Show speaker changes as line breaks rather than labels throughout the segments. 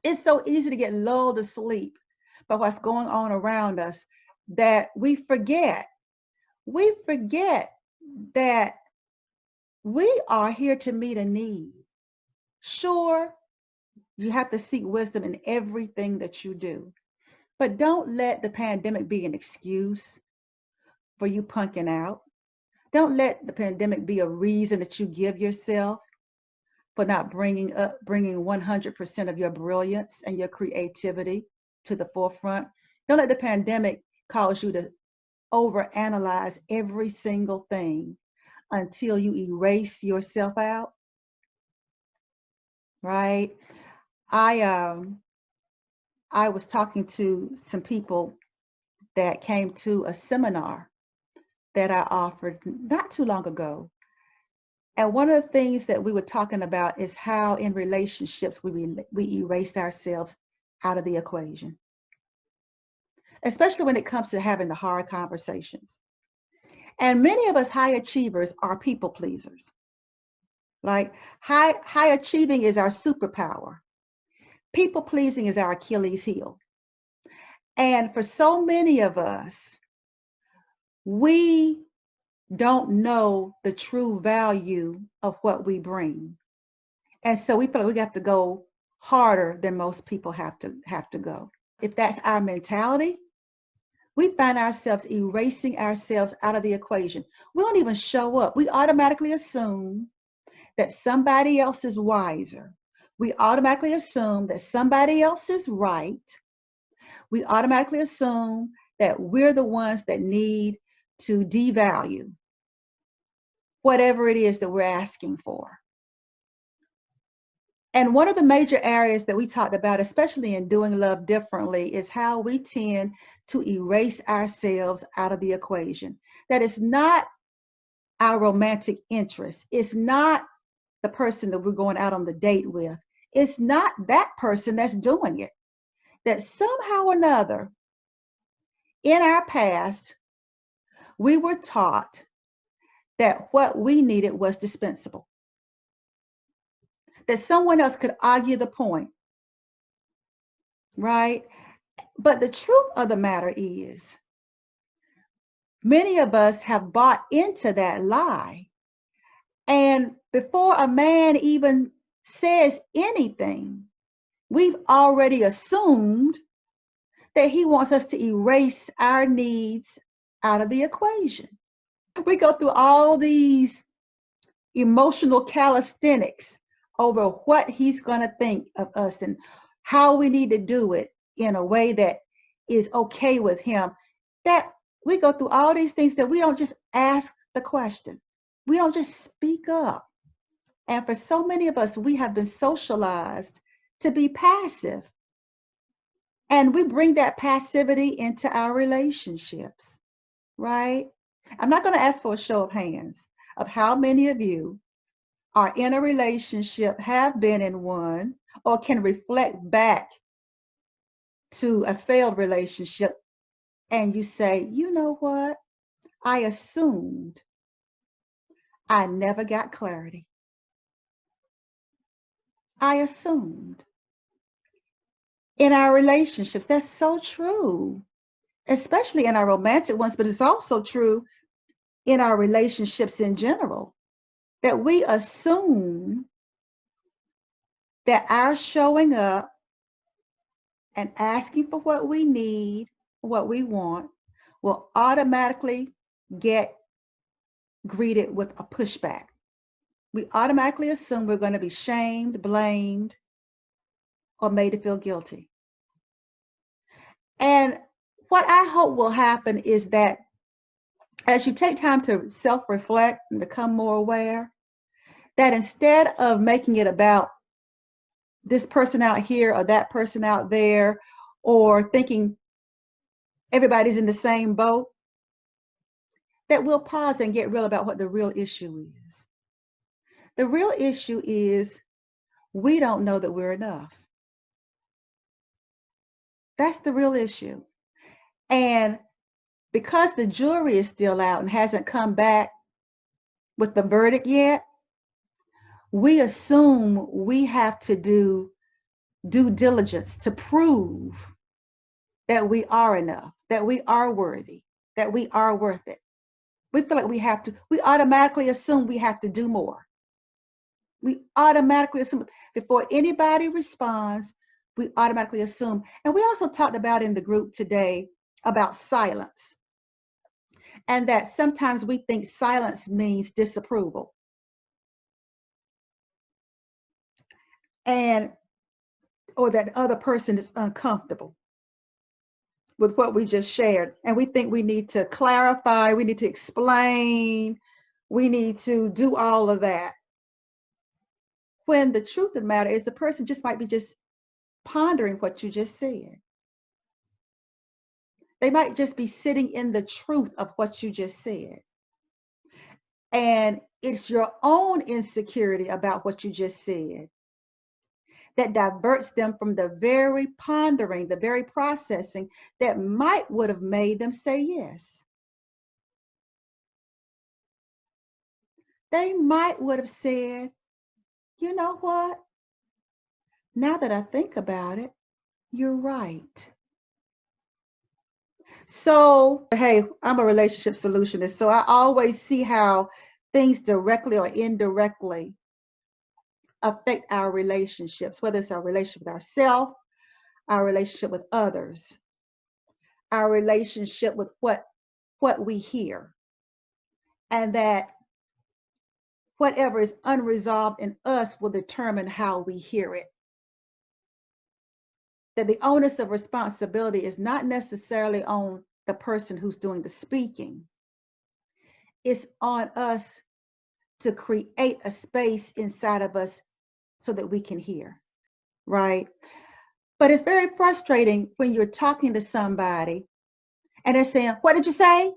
It's so easy to get lulled to sleep by what's going on around us that we forget that we are here to meet a need. Sure, you have to seek wisdom in everything that you do, but don't let the pandemic be an excuse for you punking out. Don't let the pandemic be a reason that you give yourself for not bringing 100% of your brilliance and your creativity to the forefront. Don't let the pandemic cause you to overanalyze every single thing until you erase yourself out, right? I was talking to some people that came to a seminar that I offered not too long ago. And one of the things that we were talking about is how in relationships we erase ourselves out of the equation, especially when it comes to having the hard conversations. And many of us high achievers are people pleasers. Like high achieving is our superpower. People pleasing is our Achilles heel. And for so many of us, we don't know the true value of what we bring. And so we feel like we have to go harder than most people have to go. If that's our mentality, we find ourselves erasing ourselves out of the equation. We don't even show up. We automatically assume that somebody else is wiser. We automatically assume that somebody else is right. We automatically assume that we're the ones that need to devalue whatever it is that we're asking for. And one of the major areas that we talked about, especially in Doing Love Differently, is how we tend to erase ourselves out of the equation. That is not our romantic interest. It's not the person that we're going out on the date with. It's not that person that's doing it. That somehow or another, in our past, we were taught that what we needed was dispensable. That someone else could argue the point, right? But the truth of the matter is, many of us have bought into that lie. And before a man even says anything, we've already assumed that he wants us to erase our needs out of the equation. We go through all these emotional calisthenics over what he's going to think of us and how we need to do it in a way that is okay with him. That we go through all these things that we don't just ask the question. We don't just speak up. And for so many of us, we have been socialized to be passive. And we bring that passivity into our relationships, right? I'm not going to ask for a show of hands of how many of you are in a relationship, have been in one, or can reflect back to a failed relationship and you say, you know what? I assumed I never got clarity. I assumed. In our relationships, that's so true, especially in our romantic ones, but it's also true in our relationships in general, that we assume that our showing up and asking for what we need, what we want, will automatically get greeted with a pushback. We automatically assume we're going to be shamed, blamed, or made to feel guilty. And what I hope will happen is that as you take time to self-reflect and become more aware, that instead of making it about this person out here or that person out there, or thinking everybody's in the same boat, that we'll pause and get real about what the real issue is. The real issue is we don't know that we're enough. That's the real issue. And because the jury is still out and hasn't come back with the verdict yet, we assume we have to do due diligence to prove that we are enough, that we are worthy, that we are worth it. We feel like we automatically assume we have to do more. We automatically assume before anybody responds, we automatically assume. And we also talked about in the group today about silence, and that sometimes we think silence means disapproval. Or that the other person is uncomfortable with what we just shared. And we think we need to clarify, we need to explain, we need to do all of that. When the truth of the matter is the person just might be just pondering what you just said. They might just be sitting in the truth of what you just said. And it's your own insecurity about what you just said that diverts them from the very pondering, the very processing that would have made them say yes. They might would have said, you know what? Now that I think about it, you're right. So, hey, I'm a relationship solutionist, so I always see how things directly or indirectly affect our relationships, whether it's our relationship with ourselves, our relationship with others, our relationship with what we hear, and that whatever is unresolved in us will determine how we hear it. That the onus of responsibility is not necessarily on the person who's doing the speaking. It's on us to create a space inside of us so that we can hear, right? But it's very frustrating when you're talking to somebody and they're saying, what did you say?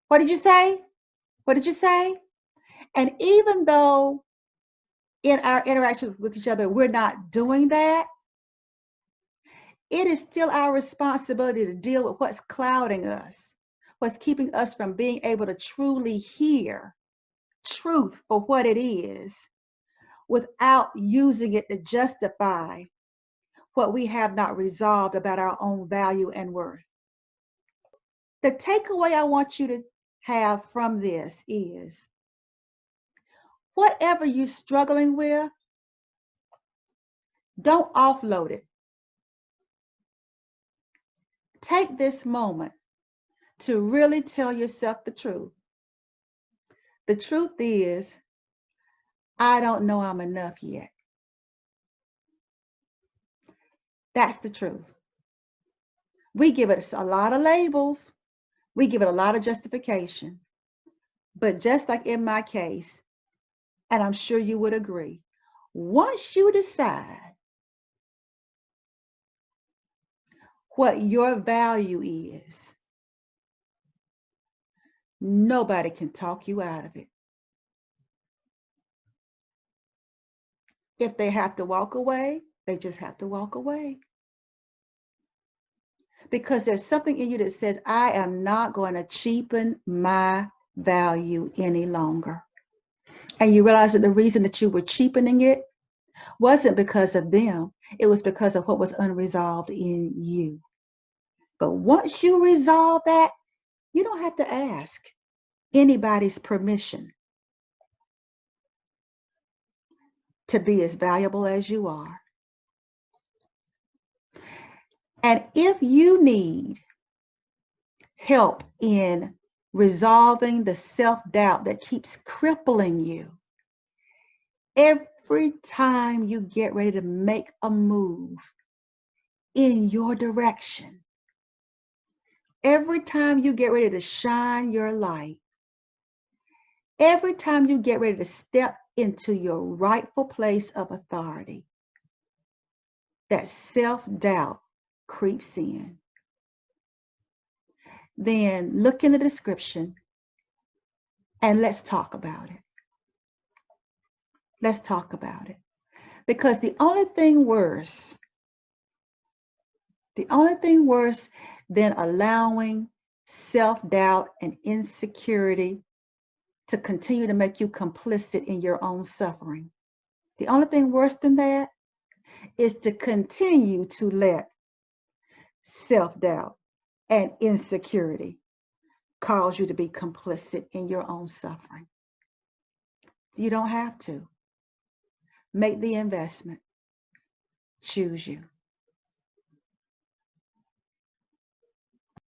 What did you say? What did you say? And even though in our interactions with each other, we're not doing that, it is still our responsibility to deal with what's clouding us, what's keeping us from being able to truly hear truth for what it is without using it to justify what we have not resolved about our own value and worth. The takeaway I want you to have from this is whatever you're struggling with, don't offload it. Take this moment to really tell yourself the truth. The truth is, I don't know I'm enough yet. That's the truth. We give it a lot of labels. We give it a lot of justification. But just like in my case, and I'm sure you would agree, once you decide what your value is, nobody can talk you out of it. If they have to walk away, they just have to walk away. Because there's something in you that says, I am not going to cheapen my value any longer. And you realize that the reason that you were cheapening it wasn't because of them. It was because of what was unresolved in you. But once you resolve that, you don't have to ask anybody's permission to be as valuable as you are. And if you need help in resolving the self-doubt that keeps crippling you, every time you get ready to make a move in your direction, every time you get ready to shine your light, every time you get ready to step into your rightful place of authority, that self-doubt creeps in. Then look in the description and let's talk about it. Let's talk about it. Because the only thing worse than allowing self-doubt and insecurity to continue to make you complicit in your own suffering, the only thing worse than that is to continue to let self-doubt and insecurity cause you to be complicit in your own suffering. You don't have to. Make the investment. Choose you.